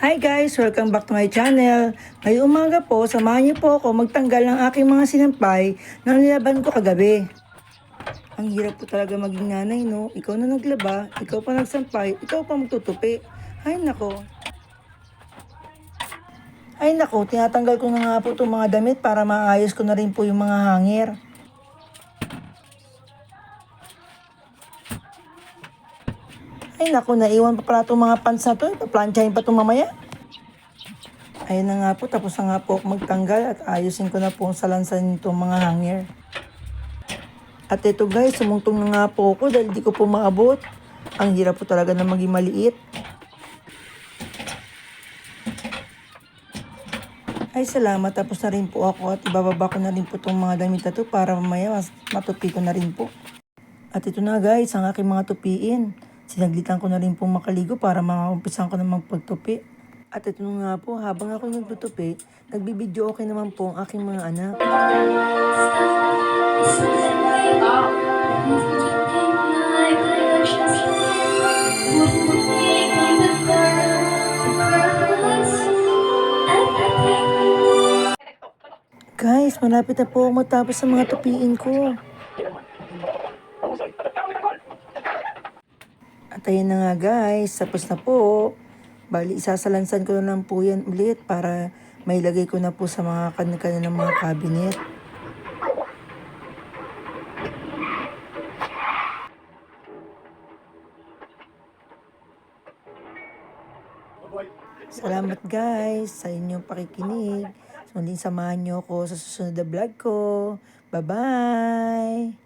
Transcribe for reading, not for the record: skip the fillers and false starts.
Hi guys! Welcome back to my channel. Ngayong umaga po, samahan niyo po ako magtanggal ng aking mga sinampay na nilaban ko kagabi. Ang hirap po talaga maging nanay, no? Ikaw na naglaba, ikaw pa nagsampay, ikaw pa magtutupi. Ay nako. Ay nako, tinatanggal ko na nga po itong mga damit para maayos ko na rin po yung mga hanger. Ay nako, naiwan pa pala itong mga pants na to. Ipaplansyahin pa itong mamaya. Ayun na nga po, tapos na nga po ako magtanggal at ayusin ko na po ang salansan itong mga hanger. At ito guys, sumungtong na nga po ako dahil di ko po maabot. Ang hirap po talaga na maging maliit. Ay salamat, tapos na rin po ako at ibababa ko na rin po itong mga damit na to para mamaya matupi ko na rin po. At ito na guys, ang aking mga tupiin. Sinaglitan ko na rin po makaligo para maumpisan ko na magpagtupi. At ito nga po, habang ako nagtutupi, nagbibideo okay naman po ang aking mga anak. Guys, malapit na po matapos sa mga tupiin ko. At ayun na nga guys, tapos na po. Bali, isasalansan ko na lang po yan ulit para mailagay ko na po sa mga kanya-kanya ng mga cabinet. Salamat guys sa inyong pakikinig. Muling samahan niyo ako sa susunod na vlog ko. Bye-bye!